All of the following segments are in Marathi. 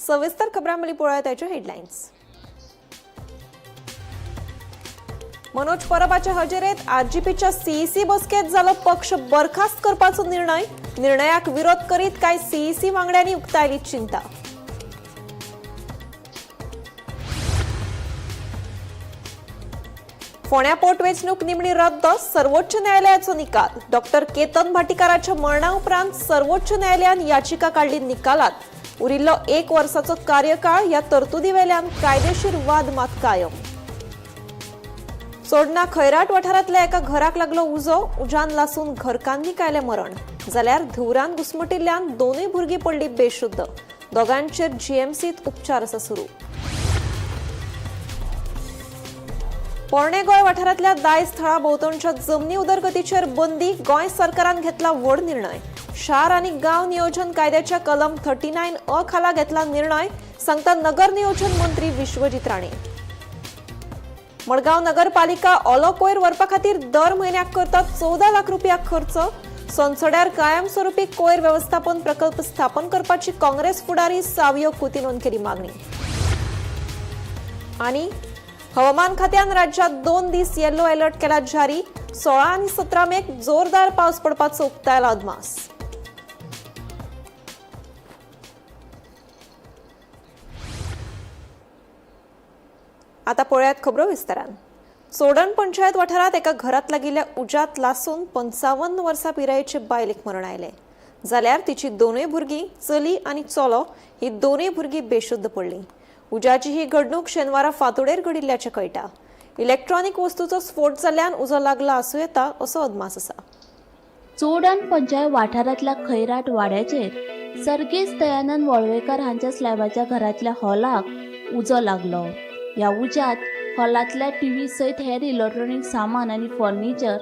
सविस्तर खबरांमळी पळोवया त्याच्यो हेडलायन्स। मनोज परबाच्या हजेरेत आरजीपीच्या सीईसी बसकेत जालो पक्ष बरखास्त करपाचो निर्णयाक विरोध करीत काय सीईसी वांगड्यांनी उक्तायली चिंता। फोंड्या पोटवेंचणूक निमणी रद्द, सर्वोच्च न्यायालयाचो निकाल। डॉक्टर केतन भाटीकाराच्या मरणा उपरांत सर्वोच्च न्यायालयान याचिका काढली निकालात। उरिल्लो 1 वर्साचो कार्यकाळ या तरतुदी वेल्यान कायदेशीर वाद मात कायम। सोडना खैराट वाठारांतल्या एका घराक लागलो उजो, उजान लासून घरकान्नीक आयलें मरण। जाल्यार धुवरान घुसमटिल्ल्यान दोनूय भुरगीं पडली बेशुद्ध। दोगांचेर जीएमसीत उपचार आसा सुरू। पोरणे गोंय वाठारांतल्या दायज थळा भोंवतणच्या जमनी उदरगतीचेर बंदी, गोंय सरकारान घेतला व्हड निर्णय। शार आनी गांव नियोजन कायद्याच्या कलम 39 अ खाला घेतला निर्णय, सांगता नगर नियोजन मंत्री विश्वजीत राणे। मडगांव नगरपालिका ओलो कोयर व्हरपा खातीर दर म्हयन्याक करता 14 लाख रुपया खर्च। संसड्यार कायमस्वरुपी कोयर व्यवस्थापन प्रकल्प स्थापन करपाची काँग्रेस फुडारी सावियो कुतिनोन केली मागणी। आणि हवामान खात्यान राज्यात 2 दीस येलो अलर्ट केला जारी। 16 आणि 17 मेक जोरदार पावस पडपाचो उक्तायला अदमास। आता पळयात खबरो विस्तारान। चोडण पंचायत वाठारात एका घरात लागिल्ल्या उज्यात लासून 55 वर्सां पिरायेचे बायलेक मरण आयले। जाल्यार तिची दोनूय भुरगीं चली आनी चलो ही दोनूय भुरगीं बेशुद्ध पडली। उज्याची ही घडणूक शेनवारा फांतोडेर घडिल्ल्याचे कळटा। इलेक्ट्रॉनिक वस्तूचो स्फोट जाल्ल्यान उजो लागला आसूं येता असो अदमास आसा। चोडण पंचायत वाठारांतल्या खैराट वाड्याचेर सर्गेस दयानंद वळवयकार हांच्या स्लॅबाच्या घरांतल्या हॉलाक उजो लागलो। ह्या उज्यात हॉलांतल्या टीव्ही सयत हेर इलेक्ट्रॉनिक सामान आनी फर्निचर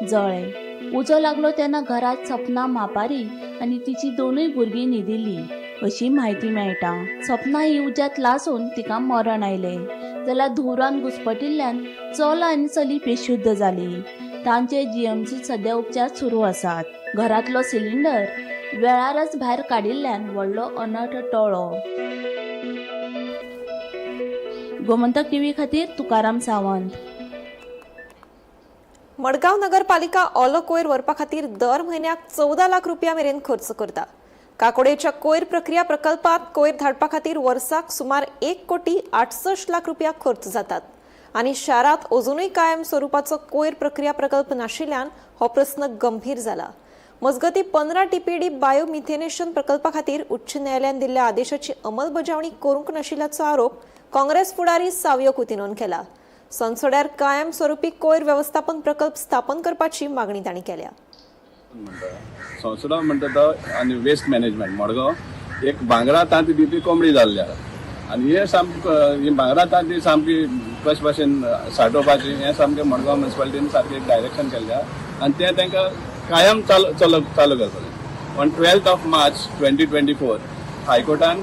जळ्ळे। उजो लागलो तेन्ना घरांत सपना मापारी आनी तिची दोनूय भुरगीं न्हिदिल्लीं अशी म्हायती मेळटा। सपना ही उज्यात लासून तिका मरण आयले, जाल्यार धुवरान घुसपटिल्ल्यान चलो आनी चली बेशुद्ध जाली। तांचे जीएमसीत सध्या उपचार सुरू आसात। घरांतलो सिलिंडर वेळारच भायर काडिल्ल्यान व्हडलो अनर्थ टळ्ळो। गोमंतक टीव्ही खातीर तुकाराम सावंत। मडगांव नगरपालिका ओलो कोयर व्हरपा खातीर दर म्हयन्याक 14 लाख रुपया मेरेन खर्च करता। काकोडेच्या कोयर प्रक्रिया प्रकल्पात कोयर धाडपा खातीर वर्साक सुमार 1,68 लाख रुपया खर्च जातात। आनी शारांत अजूनय कायम स्वरुपाचो कोयर प्रक्रिया प्रकल्प नाशिल्ल्यान हो प्रस्न गंभीर जाला। मजगती 15 टीपीडी बायोमिथेनेशन प्रकल्पा खातीर उच्च न्यायालयान दिल्ल्या आदेशाची अंमलबजावणी करूंक नाशिल्ल्याचो आरोप काँग्रेस फुडारी सावियो कुतिनोन केला। संसड्यार कायम स्वरुपी कोयर व्यवस्थापन प्रकल्प स्थापन करपाची मागणी तांणी केल्या। संसदा म्हणटा तो आनी वेस्ट मॅनेजमेंट मडगांव एक भांगरा तांती दिवपी कोंबडी जाल्ली आनी हे सामकें ही भांगरा तांती सामकी कशे भाशेन साठोवपाची हें सामकें मडगांव म्युनिसिपालिटीन सारकें एक डायरेक्शन केल्लें आनी तें तांकां कायम चालू करपाचें। ऑन 12 मार्च 2024 हायकोर्टान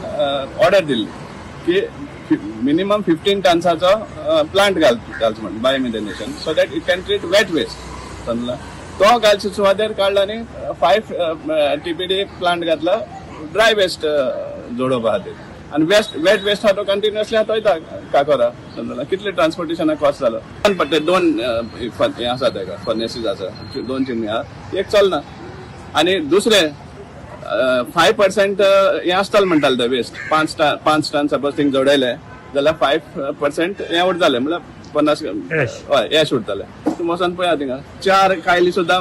ऑर्डर दिल्ली की मिनिमम 15 टन्साचो प्लांट घालचो म्हणून biomethanation so that it can treat wet waste समजला। तो घालचे सुवातेर काडला आनी 5 टीपीडी प्लांट घातला ड्राय वेस्ट जोडोवपा खातीर आनी वेट वेस्ट आहा तो कंटिन्युअसली हातोयता काकोरा समजला। कितले ट्रान्सपोर्टेशनाक कॉस्ट जालो पडटा 2 हे आसा तेका फर्नेसीस आसा 2 चिमनी आहा एक चलना आनी दुसरे 5% हे आसताले म्हणटाले ते वेस्ट 5 टन सपोज थिंग जोडयले जाल्यार 5% हे उरताले म्हळ्यार 50 हय एश उरताले। तूं वचोन पळया थिंगा 4 कायली सुद्दां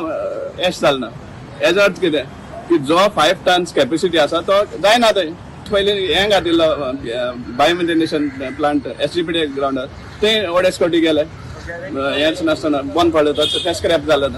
एश जालना। हेजो अर्थ कितें की जो 5 टन्स कॅपेसिटी आसा तो जायना थंय। पयलीं हें घातिल्लो बायोमिथेनेशन प्लांट एसजीपीडी ग्राउंडार तें ओडेस्कोटी गेले हेंच नासतना बंद पडलो तें स्क्रॅप जालें।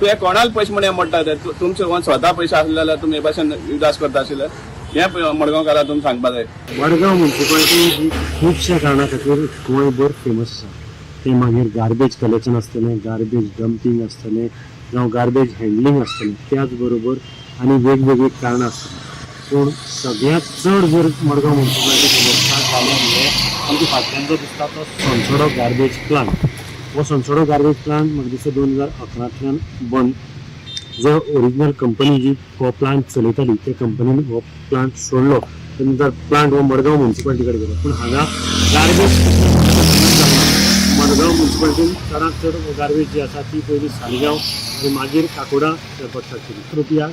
तूं हे कोणाला पयशे म्हण हें मोडटा ते तुमचे स्वता पयशे आसले जाल्यार तुमी हे भाशेन उदास करता आशिल्ले हें मडगांवकारांक तुमी सांगपा जाय। मडगांव म्युनिसिपालिटी खुबशा कारणां खातीर गोंयभर फेमस आसा। ते मागीर गार्बेज कलेक्शन आसतलें, गार्बेज डंपिंग आसतलें जावं गार्बेज हँडलिंग आसतलें, त्याच बरोबर आनी वेगवेगळी कारणां आसतलीं। पूण सगळ्यांत चड जर मडगांव म्युनिसिपालिटी फेमस जालें म्हणजे आमच्या फाटल्यान जो दिसता तो संसोडो गार्बेज प्लांट। हो संसोडो गार्बेज प्लांट म्हाका दिसता 2011तल्यान बंद जो ओरिजिनल कंपनी जी हो प्लांट चलयताली त्या कंपनीन हो प्लांट सोडलो त्यानंतर प्लांट हो मडगांव म्युन्सिपालिटीकडे गेलो पण हांगा गार्बेज मडगांव म्युन्सिपालिटीन चडांत चड गार्बेज जी आसा ती पयलीं सालगांव आनी मागीर काकोडा करपाक स्टार्ट केली कृपया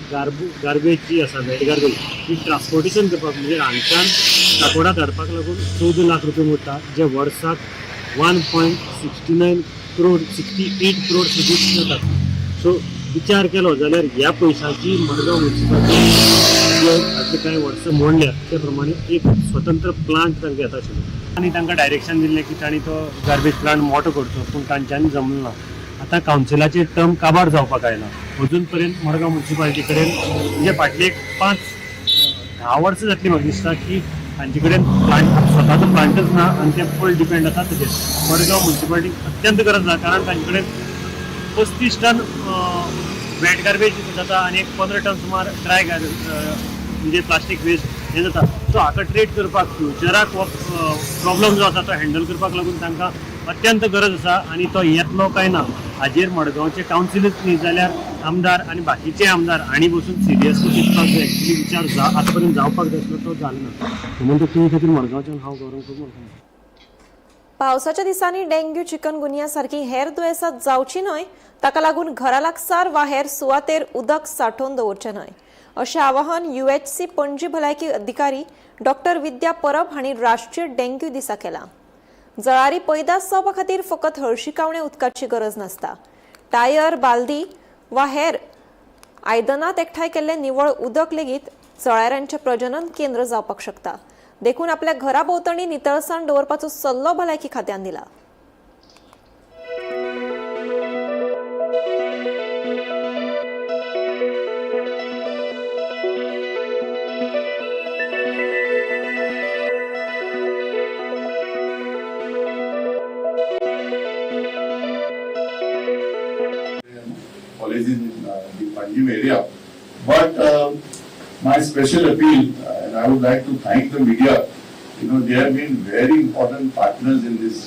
गार्बेज जी आसा वेट गार्बेज ती ट्रान्सपोर्टेशन करपाक म्हणजे हांगच्यान काकोडा धाडपाक लागून 14 लाख रुपया मोडटा जे वर्साक 1.68 करोड सुद्दां जातात. सो विचार केलो जाल्यार ह्या पयशांची मडगांव म्युन्सिपालिटी फाटले कांय वर्सां मोडल्यात त्या प्रमाणे एक स्वतंत्र प्लांट तांकां येता आशिल्लो आनी तांकां डायरेक्शन दिल्लें की तांणी तो गार्बेज प्लांट मोठो करचो पूण तांच्यांनी जमलें ना. आतां कावन्सिलाचे टर्म काबार जावपाक आयला अजून पर्यंत मडगांव म्युन्सिपालिटी कडेन म्हणजे फाटले 5-10 वर्सां जातली म्हाका दिसता की तांचे कडेन प्लांट स्वताचो प्लांटच ना आनी ते फूल डिपेंड आसा ताचेर. मडगांव म्युन्सिपालिटी अत्यंत गरज आसा कारण तांचे कडेन 35 टन वेट गार्बेज जाता आनी 15 टन सुमार ड्राय म्हणजे प्लास्टीक वेस्ट हे जाता. सो हाका ट्रीट करपाक फ्युचराक हो प्रॉब्लम जो आसा तो हँडल करपाक लागून तांकां अत्यंत गरज आसा आनी तो येतलो काय ना हाजेर मडगांवचे कावन्सिलूच न्ही जाल्यार आमदार आनी बाकीचे आमदार हांणी बसून सिरियसली चिंतपाक जाय. एक्चुली विचार आतां पर्यंत जावपाक जाय आसलो तो जालो ना म्हणून तुमी खातीर मडगांवच्यान हांव गौरव करून पावसाच्या दिसांनी डेंग्यू चिकनगुनिया सारखी हेर दुयेंसां जावची न्हय ताका लागून घरा लागसार वा हेर सुवातेर उदक सांठोवन दवरचें न्हय अशें आवाहन UHC पणजी भलायकी अधिकारी डॉक्टर विद्या परब हांणी राष्ट्रीय डेंग्यू दिसा केलां. जळारी पैदास जावपा खातीर फकत हळशिकावणे उदकाची गरज नासता. टायर बालदी वा हेर आयदनांत एकठांय केल्लें निवळ उदक लेगीत जळाऱ्यांचें प्रजनन केंद्र जावपाक शकता. देखून आपल्या घरा भोंवतणी नितळसाण दवरपाचो सल्लो भलायकी खात्यान दिला. Colleges in the Panjim area. But my special appeal, and I would like to thank the media, they have been very important partners in this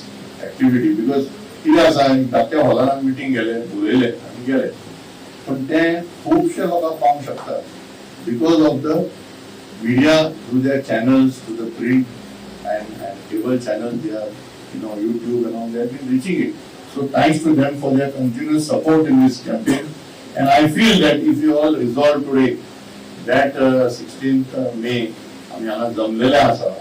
activity because धाकट्या हॉलान मिटींग गेले उलयले आनी गेले पण ते खुबशे लोकांक पावंक शकतात because of the media through their channels, through the print and cable channels, they are, YouTube and all, they have been reaching it. So thanks to them for their continuous support in this campaign. And I feel that if you all resolve today that 16th May, I mean, Zamlela asa,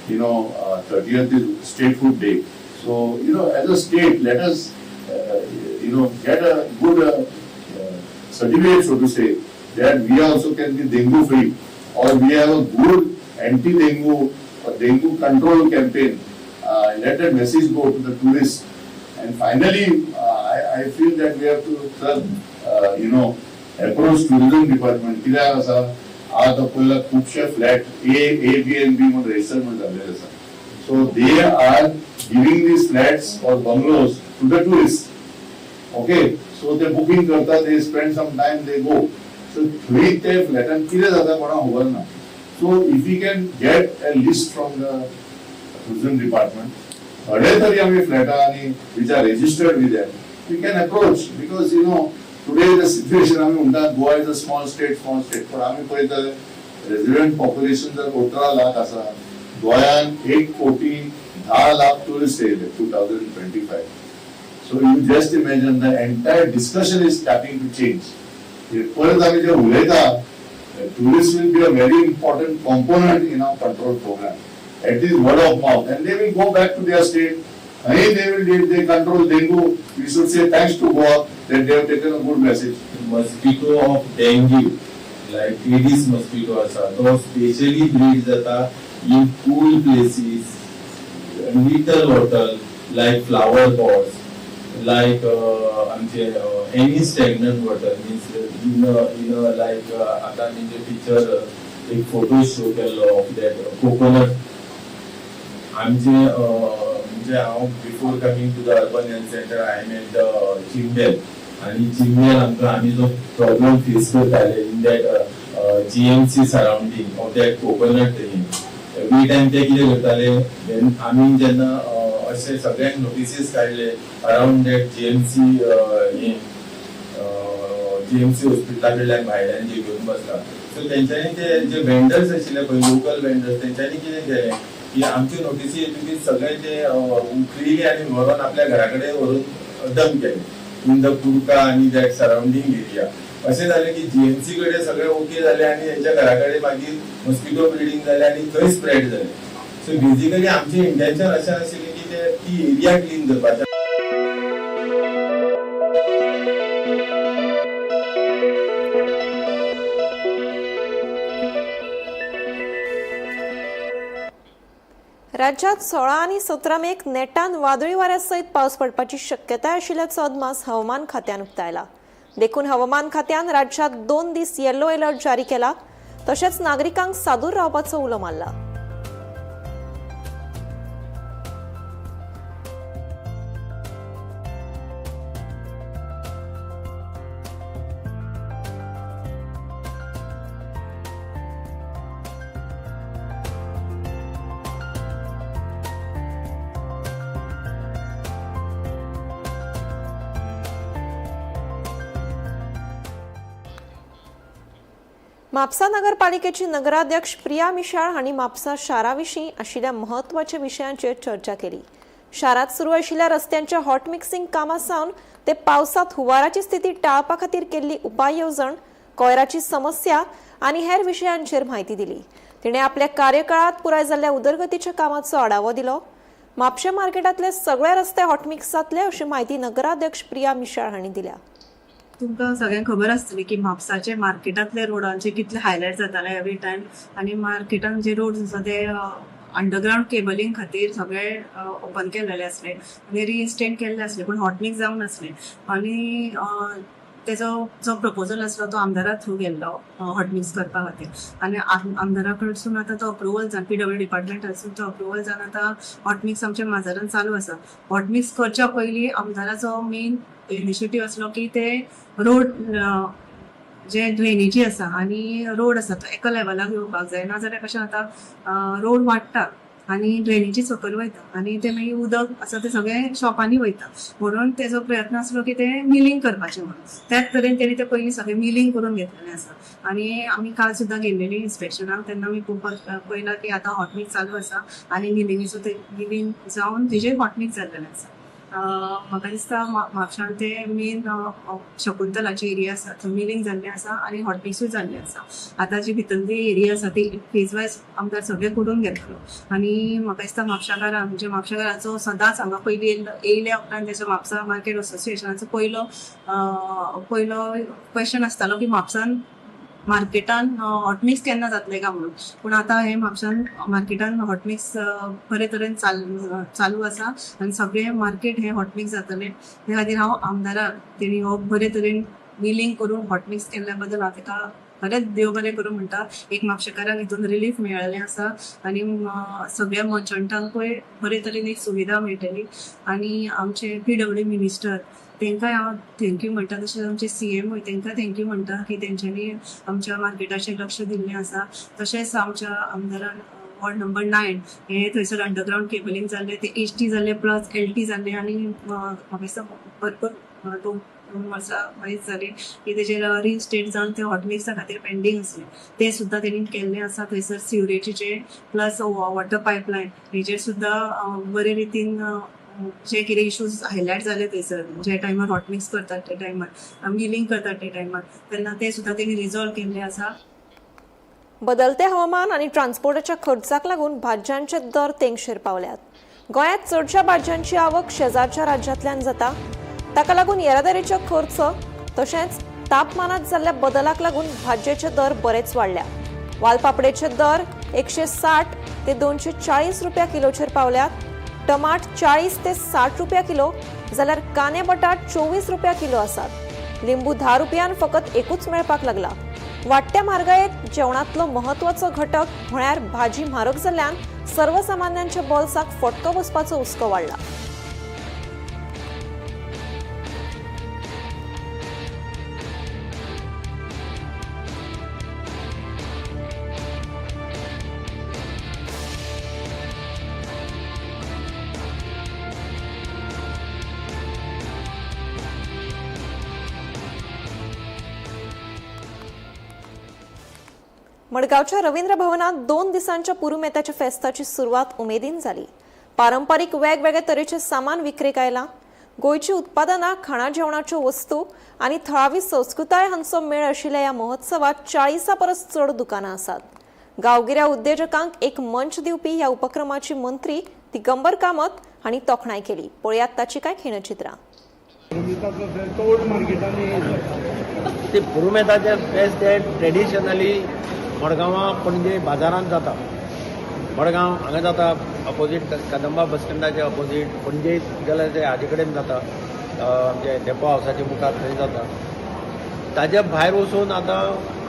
30th is State Food Day. So, as a state, let us, get a good certificate, so to say, that we also can be dengue free, or we have a good anti-dengue or dengue control campaign. Let that message go to the tourists. And finally, I feel that we have to, approach tourism department. कित्याक आसा आता पयला खूबशे flat A, B and B म्हणून register झालेले आसा. So they are giving these flats or bungalows to the tourists. Okay, so they booking करता, they spend some time, they go. So थंय ते फ्लॅटान कितें जाता कोणाक खबर ना. So if we can get a list from the tourism department, थोडे तरी आमी फ्लॅटां आनी which are registered with them, we can approach because today the situation आमी म्हणटा Goa is a small state, पण आमी पळयता resident population जर 18 लाख आसा, गोंयान 1,10,00,000 टुरिस्ट येयले 2025. So you just imagine the entire discussion is starting to change. परत आमी जे उलयता, tourists will be a very important component in our control program. At least word of mouth, and they will go back to their state. They control dengue. We should say thanks to Goa that they have taken a good message. Mosquito of dengue, like Aedes mosquito, those specially breeds in cool places, little water, like flower pots, like any stagnant water. Means like आता म्हणजे picture एक photo show केलो of that coconut. आमचे म्हणजे हांव before coming to the urban health centre I met Chimbel आणि चिंबेल आमी जो प्रॉब्लेम फेस करताले in that GMC surrounding of that coconut tree every time ते कितें करताले आमी जेन्ना अशें सगळ्यांक नोटिसीस काडले अराउंड दॅट GMC GMC हॉस्पिटला कडल्यान भायल्यान जे घेवन बसला. सो तेंच्यांनी ते जे वेंडर्स आशिल्ले पळय लोकल वेंडर्स तेंच्यांनी कितें केलें की आमची नोटीसी येतकीर की सगळे ते उखलिले आनी व्हरून आपल्या घरा कडेन व्हरून डंप केले इन द कुडका आनी दॅट सराउंडींग एरिया. अशें जालें की GMC कडेन सगळें ओके जालें आनी तेंच्या घरा कडेन मागीर मॉस्किटो ब्रिडींग जालें आनी थंय स्प्रेड जालें. सो बेजिकली आमचें इंटेंशन अशें आशिल्लें की ती एरिया क्लीन करपाचें. राज्यात 16 आणि 17 मेक नेटान वादळी वाऱ्यासयत पावस पडपाची शक्यताय आशिल्ल्याचो अदमास हवामान खात्यान उक्तायला. देखून हवामान खात्यान राज्यात 2 दीस येलो अलर्ट जारी केला. तशेंच नागरिकांक सादूर रावपाचो उलो मारला. म्हापसा नगरपालिकेची नगराध्यक्ष प्रिया मिशाळ हांणी म्हापसा शाराविशीं आशिल्ल्या म्हत्वाच्या विशयांचेर चर्चा केली. शारांत सुरू आशिल्ल्या रस्त्यांच्या हॉट मिक्सिंग कामां सावन ते पावसांत हुंवाराची स्थिती टाळपा खातीर केल्ली उपाय येवजण, कोयराची समस्या आनी हेर विशयांचेर म्हायती दिली. तिणें आपल्या कार्यकाळांत पुराय जाल्ल्या उदरगतीच्या कामाचो आढावो दिलो. म्हापशें मार्केटांतले सगळे रस्ते हॉटमिक्स जातले अशी माहिती नगराध्यक्ष प्रिया मिशाळ हांणी दिल्या. तुमकां सगळ्यांक खबर आसतली की म्हापसाचे मार्केटांतले रोडांचे कितले हायलायट जाताले एवरी टायम. आनी मार्केटान जे रोड्स आसा ते अंडरग्राउंड केबलिंग खातीर सगळे ओपन केलेले आसले आनी रिइन्स्टेट केल्ले आसले, पूण हॉटमिक्स जावन नासले. आनी तेजो जो प्रपोजल आसलो तो आमदारा थ्रू गेल्लो हॉटमिक्स करपा खातीर. आनी आमदारा कडसून आतां तो अप्रुवल जावन PW डिपार्टमेंटासून तो अप्रुवल जावन आतां हॉटमिक्स आमच्या माजरान चालू आसा. हॉटमिक्स करच्या पयलीं आमदाराचो मेन इनिशिएटीव आसलो की ते रोड जे ड्रेनेजी आसा आनी रोड आसा तो एका लेवलाक येवपाक जाय. नाजाल्यार कशें जाता रोड वाडटा आनी ड्रेनेजी सकयल वयता आनी ते मागीर उदक आसा ते सगळें शॉपांनी वयता. म्हणून तेजो प्रयत्न आसलो की ते मिलींग करपाचें म्हणून. त्याच तरेन तेणी ते पयलीं सगळें मिलींग करून घेतलेलें आसा. आनी आमी काल सुद्दां गेल्लेली इन्स्पेक्शनाक तेन्ना आमी पळयलां की आतां हॉटमिक्स चालू आसा आनी मिलींग जावन तेजेर हॉटमिक्स जाल्लेलें आसा. म्हाका दिसता म्हापशान ते मेन शकुंतलाची एरिया आसा थंय मिलींग जाल्लें आसा आनी हॉटमिक्सूय जाल्लें आसा. आतां जी भितरली एरिया आसा ती फेज वायज आमदार सगळे करून घेतलो. आनी म्हाका दिसता म्हापशाकारांक म्हणजे म्हापशाकाराचो सदांच हांगा पयलीं येयल्या उपरांत तेजो म्हापसा मार्केट असोसिएशनाचो पयलो क्वेश्चन आसतालो की म्हापसान मार्केटान हॉटमिक्स केन्ना जातले काय म्हणून. पूण आतां हे म्हापशान मार्केटान हॉटमिक्स बरे तरेन चालू आसा आनी सगळे मार्केट हे हॉटमिक्स जातले. त्या खातीर हांव आमदाराक तेणी हो बरे तरेन मिलींग करून हॉटमिक्स केल्ल्या बद्दल हांव ताका खरेंच देव बरें करूं म्हणटा. एक म्हापशेकारांक हितून रिलीफ मेळ्ळेलें आसा आनी सगळ्या मर्चंटांकूय बरे तरेन एक सुविधा मेळटली. आनी आमचे PW मिनिस्टर तेंकाय हांव थँक्यू म्हणटा. तशेंच आमचे CM तेंकां थँक्यू म्हणटा की तेंच्यांनी आमच्या मार्केटाचेर लक्ष दिल्लें आसा. तशेंच आमच्या आमदारान वॉर्ड नंबर 9 हे थंयसर अंडरग्राउंड केबलिंग जाल्लें ते HT जाल्लें प्लस LT जाल्लें आनी म्हाका दिसता भरपूर 2 वर्सां वायज जाली की तेजेर रिइन्स्टेट जावन ते हॉटमिक्सा खातीर पेंडींग आसलें ते सुद्दां तेणी केल्लें आसा. थंयसर सिवरेजीचे प्लस वॉटर पायपलायन हेजेर सुद्दां बरे रितीन जे कितें इश्यूज हायलायट जाले थंयसर जे टायमार हॉटमिक्स करतात ते टायमार मिलींग करतात ते टायमार तेन्ना ते सुद्दां तेणी रिजॉल्व केल्ले आसा. बदलते हवामान आणि ट्रान्सपोर्टाच्या खर्चाक लागून भाज्यांचे दर तेंगशेर पावल्यात. गोंयांत चडशा भाज्यांची आवक शेजारच्या राज्यांतल्यान जाता. ताका लागून येरादारीचो खर्च तशेंच तापमानात जाल्ल्या बदलाक लागून भाज्जेचे दर बरेच वाडल्या. वालपापडेचे दर 160 ते 240 रुपया किलोचेर पावल्यात. टमाट 40 ते 60 रुपया किलो जाल्यार काने बटाट 24 रुपया किलो आसात. लिंबू 10 रुपयान फकत एकूच मेळपाक लागला. वाडट्या म्हारगायेक जेवणातलो महत्वाचो घटक म्हळ्यार भाजी म्हारग जाल्ल्यान सर्वसामान्यांच्या बोल्साक फटको बसपाचो हुस्को वाडला. मडगावच्या रवींद्र भवनात 2 दिवसांच्या पुरुमेताच्या फेस्ताची सुरुवात उमेदीन जाली. पारंपरिक वेगवेगळे तरेचे सामान विक्रेक आयला. गोयची उत्पादनां, खाणा जेवणाच्यो वस्तू आणि थळावी संस्कृताय हांचो मेळ आशिल्ल्या ह्या महोत्सवात 40 परस चड दुकानां आसात. गांवगिऱ्या उद्योजकांक एक मंच दिवपी ह्या उपक्रमाची मंत्री दिगंबर कामत हांणी तोखणाय केली. पळयात ताची कांय खिणचित्रां. ते पुरुमेताचे फेस्त हे ट्रेडिशनली मडगांवां पणजे बाजारांत जाता. मडगांव हांगा जाता ऑपोजीट कदंबा बस स्टँडाच्या ऑपोजीट. पणजे जाल्यार ते हाजे कडेन जाता, आमचे डेपो हावसाच्या मुखार थंय जाता. ताच्या भायर वचून आतां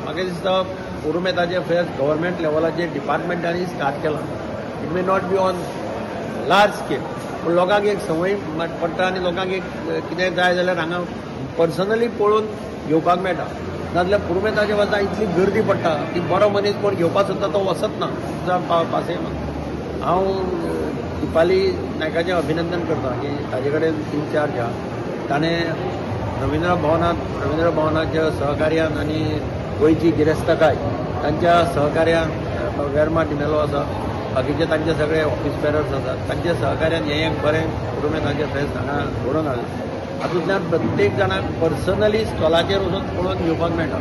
म्हाका दिसता पुरुमेताचे फेस्त गव्हर्मेंट लेवलाचेर डिपार्टमेंटांनी स्टार्ट केलां. It may not be on large scale, पूण लोकांक एक संवय पडटा आनी लोकांक एक कितेंय जाय जाल्यार हांगा पर्सनली पळोवन घेवपाक मेळटा. नाजाल्यार पुरुमेताचे वता इतली गर्दी पडटा की बरो मनीस कोण घेवपाक सोदता तो वचत ना पासयना. हांव दिपाली नायकाचें अभिनंदन करता की ताजे कडेन इन्चार्ज आहा. ताणें रवींद्र भवनाच्या सहकार्यान आनी गोंयची गिरेस्तकाय तांच्या सहकार्यान वेर्मा डिमेलो आसा, बाकीचे तांचे सगळे ऑफिस बेरर्स आसात, तांच्या सहकार्यान हें एक बरें पुरुमेताचें फेस्त हांगा घडोवन हाडलें. हातूंतल्यान प्रत्येक जाणाक पर्सनली स्टॉलाचेर वचून पळोवन घेवपाक मेळटा.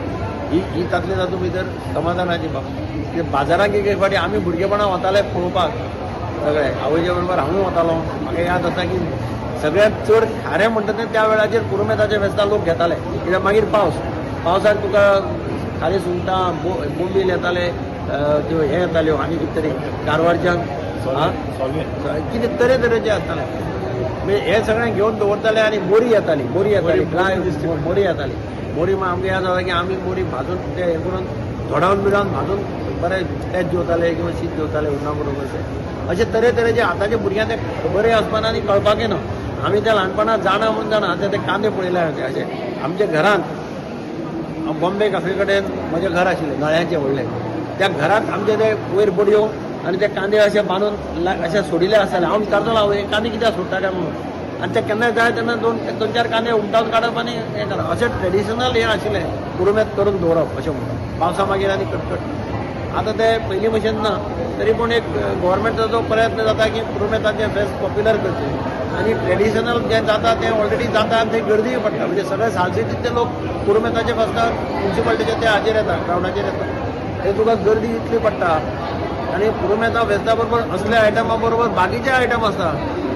ही तातूंत तातूंत भितर समाधानाची बाब. बाजाराक एक फावटी आमी भुरगेपणां वताले पळोवपाक सगळे, आवयचे बरोबर हांवूय वतालो. म्हाका याद आसा की सगळ्यांत चड खारें म्हणटा तें त्या वेळाचेर पुरुमेताच्या फेस्ताक लोक घेताले. कित्याक मागीर पावसाक तुका खाली सुंगटां, बोंबील येताले, त्यो हे येताल्यो आनी कितें तरी कारवारच्यान कितें तरेतरेचे आसताले. हे सगळें घेवन दवरताले आनी मोरी येताली मोरी येताली. मोरी आमकां याद आसा की आमी मोरी भाजून ते हे करून धोडावन बिडावन भाजून बरें पेज जेवताले किंवा शीत जेवताले उन्ना बरोबर. अशे तरेतरेचे आतांच्या भुरग्यांक ते खबरय आसपाना आनी कळपाकय ना. आमी त्या ल्हानपणांत जाणा म्हणून जाणा ते कांदे पळयले अशे. आमच्या घरांत बॉम्बे कॅफे कडेन म्हजें घर आशिल्लें नळ्याचें व्हडलें. त्या घरांत आमचे ते वयर बडयो आनी ते कांदे अशे बांदून अशे सोडिल्ले आसताले. हांव विचारतालो हांव हे कांदे कित्याक सोडटा काय म्हणून. आनी ते केन्नाय जाय तेन्ना दोन चार कांदे उमटावन काडप आनी हें करप. अशें ट्रेडिशनल हें आशिल्लें पुरुमेत करून दवरप अशें म्हणून. पावसा मागीर आनी कटकट. आतां ते पयलीं भशेन ना, तरी पूण एक गव्हर्मेंटाचो प्रयत्न जाता की पुरुमेताचें फेस्त पॉप्युलर करचें. आनी ट्रेडिशनल जें जाता तें ऑलरेडी जाता आनी थंय गर्दीय पडटा. म्हणजे सगळे सालसेतींतले लोक पुरुमेताच्या फेस्ताक म्युन्सिपाल्टीच्या त्या हाजेर येता, ग्रावंडाचेर येता. थंय तुका गर्दी इतली पडटा. आनी पुरुमेता फेस्ता बरोबर असल्या आयटमा बरोबर बाकीचे आयटम आसता.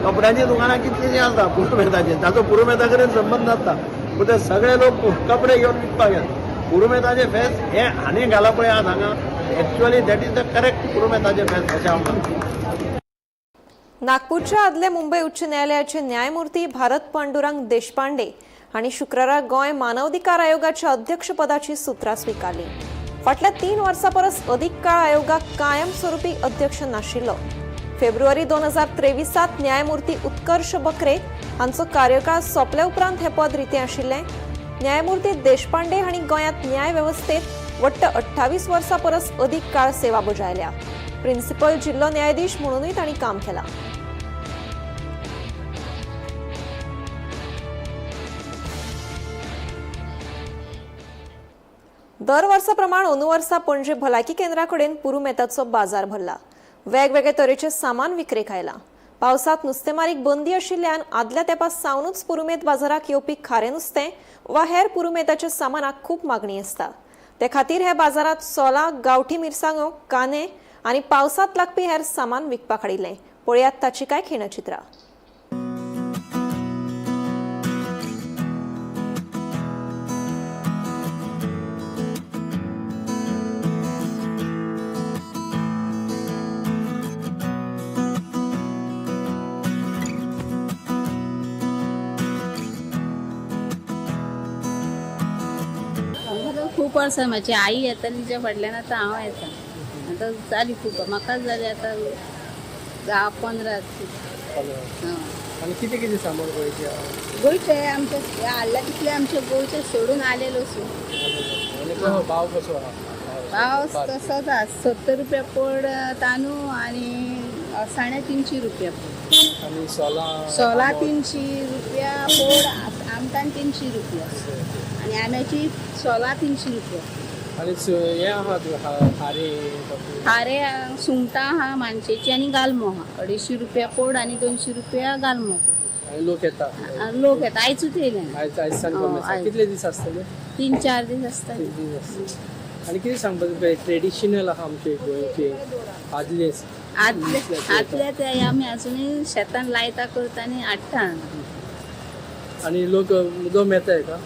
कपड्यांची दुकानां कितलींशीं आसता पुरुमेताची, ताचो पुरुमेता कडेन संबंद नासता. पूण ते सगळे लोक कपडे घेवन विकपाक येतात. पुरुमेताचे फेस्त हे हांणी घाला पळय आज हांगा, actually that is the correct पुरुमेताचे फेस्त अशें हांव म्हणटा. नागपूरच्या आदले मुंबय उच्च न्यायालयाचे न्यायमूर्ती भारत पांडुरंग देशपांडे हांणी शुक्रारा गोंय मानवाधिकार आयोगाच्या अध्यक्षपदाची सुत्रां स्वीकारली. फाटल्या 3 वर्सां परस अदीक काळ आयोगाक कायमस्वरुपी अध्यक्ष नाशिल्लो. फेब्रुवारी 2023 न्यायमूर्ती उत्कर्ष बकरे हांचो कार्यकाळ सोंपले उपरांत हे पद रितें आशिल्लें. न्यायमूर्ती देशपांडे हांणी गोंयांत न्याय वेवस्थेत वट्ट 28 वर्सां परस अदीक काळ सेवा बजायल्या. प्रिन्सिपल जिल्लो न्यायाधीश म्हणूनय तांणी काम केलां. दर वर्सा प्रमाण अंदू वर्सा पणजे भलायकी केंद्रा कडेन पुरुमेताचो बाजार भरला. वेगवेगळे तरेचे सामान विक्रेक आयला. पावसांत नुस्तेमारीक बंदी आशिल्ल्यान आदल्या तेंपा सावनूच पुरुमेत बाजाराक येवपी खारें नुस्तें वा हेर पुरुमेताच्या सामानाक खूब मागणी आसता. ते खातीर हे बाजारात सोलां, गांवठी मिरसांगो, कांदे आनी पावसांत लागपी हेर सामान विकपाक हाडिल्लें. पळयात ताची कांय खिणचित्रां. खूप वर्सां म्हाजी आई येता तिच्या फाटल्यान आतां हांव येता. आतां जाली खूब, म्हाकाच जाली आतां 10-15. आनी कितें कितें सामान गोंयचे आमचे हाडल्या तितले आमचे गोंयचे सोडून आलेलो भाव कसो आहा? भाव तसोच आसा. 70 रुपया पड तांदूळ आनी 350 रुपया पड. आनी सोलां 300 रुपया पड, आमटाण 300 रुपया आनी आम्याची 300 रुपया. आणि हे आहा खारे खारे सुंगटां आहा मानशेची आनी गालमो आहा 250 रुपया पोड आनी 200 रुपया गालमो. आणि लोक येता लोक येता आयचूच येयले आयज आयज सांग कितले दीस आसतले 3-4 दीस आसता. आणि कितें सांगपा तुका ट्रेडिशनल आहा आमचे गोंयचे आदलेच आतल्या ते आमी अजुनूय शेतान लायता करता आनी हाडटा. आणि लोक मुद्दम येताय का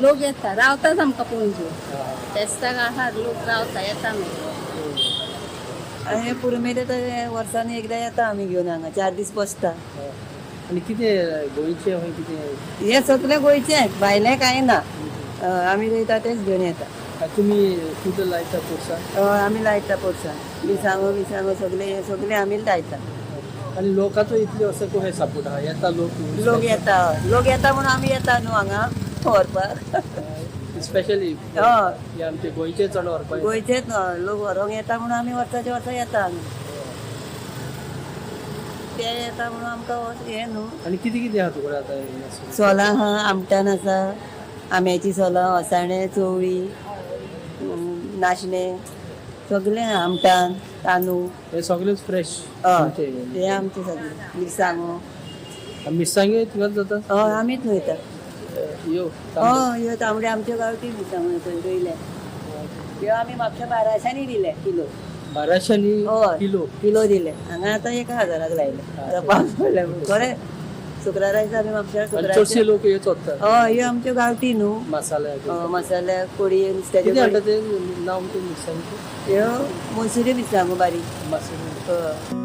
लोक येता रावतात आमकां पणजे फेस्ताक आहात लोक रावता येता मागीर. हे पुरुमेरे तर वर्सांनी एकदा येता आमी घेवन हांगा 4 दीस बसता. आणि कितें गोंयचे हय कितें हे सगळे गोंयचे भायले कांय ना. आमी रोयता तेच घेवन येता. तुम्ही कुठं लायता पोरसा आमी लायता पोरसां मिरसांगो सगळे आमी लायता. आणि लोकांचो इतले असं कोण सपोर्ट आहा येता लोक येता म्हणून आमी येता न्हू हांगा व्हरपाक. स्पेशली हय आमचे गोंयचे चड व्हरपाक गोंयचेच लोक व्हरोंक येता म्हणून आमी वर्साचे वर्सा येता हांगा. ते येता म्हणून आमकां हे न्हू. आणि कितें कितें आहा तुकडे आतां सोलां आहा आमटान आसा आम्याची सोलां असाणे चवळी नाशणे सगळे आमटान तांदूळ हे सगळेच फ्रेश हे आमचे सगळे मिरसांगो मिरसांगे तिंगाच जाता हय आमीच न्हयता. यो ह्यो तांबडे आमच्यो गांवठी मिरसांगो थंय रोयल्या ह्यो आमी म्हापशा 1200 दिले किलो. 1200 किलो दिले हांगा आतां 1000 लायले. आतां पावस पडल्या खरें शुक्रारायचा आमी म्हापशा चडशे लोक हेच व्हरतात. हय ह्यो आमच्यो गांवठी न्हू मसाला कोडी नुस्त्याचे कितें हाडटा ते नांव ते मिरसांगे ह्यो मसुरी मिरसांगो बारीक. मसाला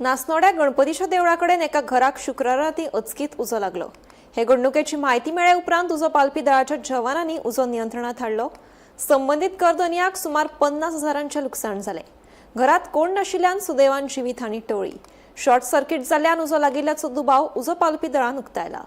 नासनोड्या गणपतीच्या देवळाकडेन एका घराक शुक्रारा राती अचकीत उजो लागलो. हे घडणुकेची म्हायती मेळ्ळे उपरांत उजो पालपी दळाच्या जवानांनी उजो नियंत्रणात हाडलो. संबंधीत करधनियाक सुमार 50,000चे लुकसाण जाले. घरात कोण नाशिल्ल्यान सुदैवान जिवीतहानी टळ्ळी. शॉर्ट सर्किट जाल्ल्यान उजो लागिल्ल्याचो दुबाव उजो पालपी दळान उक्तायला.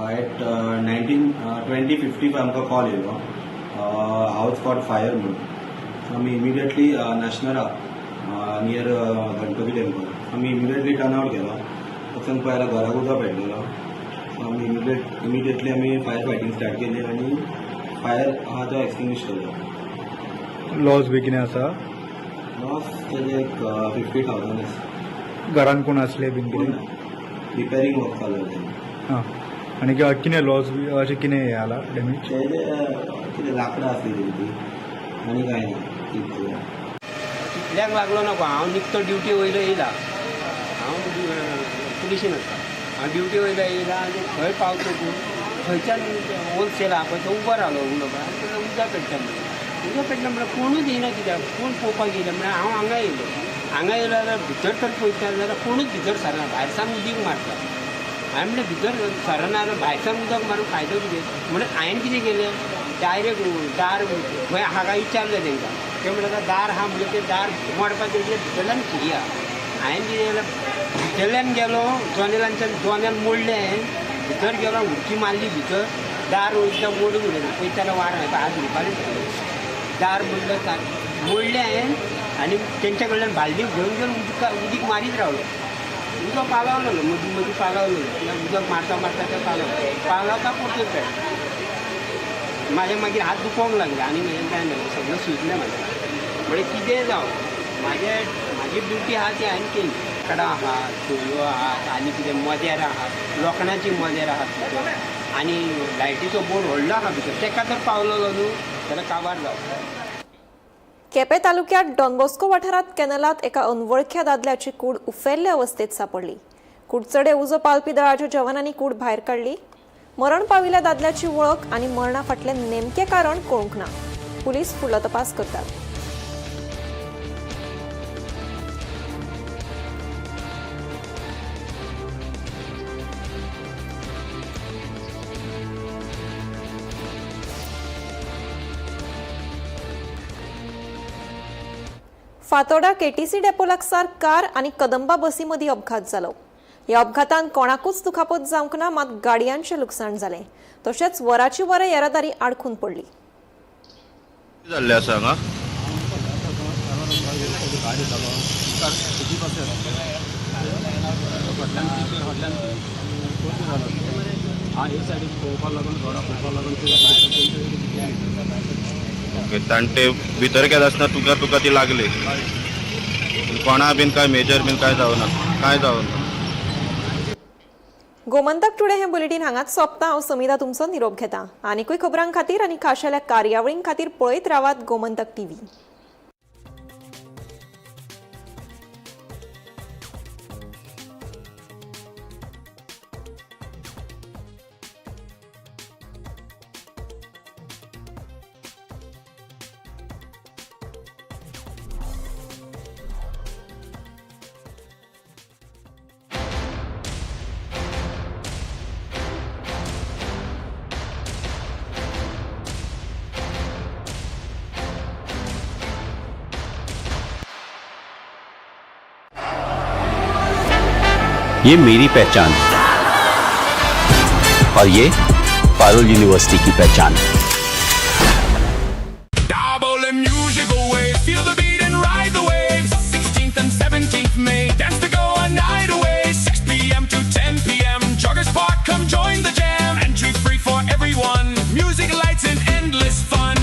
At 20:55 आमकां कॉल येयलो हाऊस कॉट फायर म्हणून. आमी इमिडिएटली नॅशनला नियर गणपती टेम्पल आमी इमिडिएटली टर्न आउट केलो. वचून पळयला घराक उदक पेटलेलो. आमी इमिडिएटली आमी फायर फायटींग स्टार्ट केली आनी फायर आहा तो एक्सटिंग्विश केलो. लॉस बी कितें आसा? लॉस तेजे एक 50,000 आसा. घरान कोण आसले बीन कितें? रिपेरिंग वर्क चालू तें. हां आनी कितें लॉस बी अशें कितें हें जाला डॅमेज? तेजे कितें लाकडां आसली ती आनी कांय ना. कितल्याक लागलो नको हांव निकतो ड्युटी वयलो येयला. हांव पुलिशेन आसता. हांव ड्युटी वयलो येयला आनी खंय पावतकूच थंयच्यान होलसेल आहा पळय तो उबो रावलो म्हणून उदक पेटलें म्हणल्यार कोणूच येयना. कित्याक कोण पळोवपाक येयला म्हणल्यार हांव हांगा येयलो. हांगा येयलो जाल्यार भितर तर पळयता जाल्यार कोणूच भितर सरना. भायर सावन उदीक मारता. हांवें म्हणलें भितर सरना जाल्यार भायर सावन उदक मारून फायदो कितें म्हणून हांवें कितें केलें डायरेक्ट दार खंय हाका विचारलें तांकां. ते म्हणटा दार आहा म्हणजे ते दार मोडपाक तेजे भितरल्यान खिरी आहा. हांवें कितें केलें भितरल्यान गेलो जनेलांच्यान जनेल मोडलें. भितर गेलो उडकी मारली भितर दार वयता मोडून उडयलें. पळयताना वार हाका हात धुवपाक दार मोडलें हांवें आनी तेंच्या कडल्यान बालदी घेवन घेवन उदीक मारीत रावलो. उदक पागावलेलो मदीं मदीं पागावलेलो. उदक मारता मारता तें पागावता परतूच पेट. म्हाजे मागीर हात दुखोवंक लागले आनी हें कांय ना सगळें सुजलें म्हाजें. म्हणजे कितेंय जावं म्हाजी ड्युटी आहा ती हांवें केली. कडा आहात, सुरयो आहात, आनी कितें मदेर आहात, लोखणाची मदेर आहात भितर, आनी लायटीचो बोर्ड व्हडलो आहा भितर, तेका जर पावलो न्हू जाल्यार काबार जावं. केपें तालुक्यात डॉनबॉस्को वाठारात कॅनलात एका अनवळख्या दादल्याची कूड उफेल्ल्या अवस्थेत सापडली. कुडचडे उजो पावपी दळाच्या जवानांनी कूड भायर काडली. मरण पाविल्ल्या दादल्याची वळख आनी मरणा फाटलें नेमकें कारण कळूंक ना. पुलीस फुडलो तपास करतात. फातोडा केटीसी डेपो लागसार कार आनी कदंबा बसी मदीं अपघात जालो. ह्या अपघातांत कोणाकूच दुखापत जावंक ना, मात गाडयांचें लुकसाण जालें. तशेंच वरांची वरां येरादारी आडखून पडली. जाल्लें आसा हांगा आणि ते भितर गेले आसतना तुका ती लागली. कोणा बीन काय मेजर बीन काय जावना. गोमंतक टुडे हें बुलेटिन हांगाच सोंपता. हांव समिता तुमचो निरोप घेता. आनीकूय खबरां खातीर आनी खाशेल्या कार्यावळीं खातीर पळयत रावात गोमंतक टीव्ही. ये मेरी पहचान और ये पारुल यूनिवर्सिटी की पहचान. Music away, feel the beat and ride the waves. 16th and 17th May, dance to go a night away. 6 p.m. to 10 p.m. Joggers Park, come join the jam. Entry free for everyone. Music, lights, and endless fun.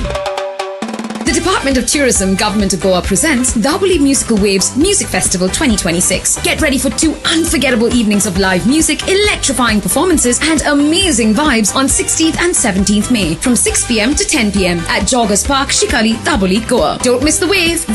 The Department of Tourism, Government of Goa presents Dabuli Musical Waves Music Festival 2026. Get ready for 2 unforgettable evenings of live music, electrifying performances, and amazing vibes on 16th and 17th May from 6 p.m. to 10 p.m. at Joggers Park, Shikali, Dabuli, Goa. Don't miss the wave.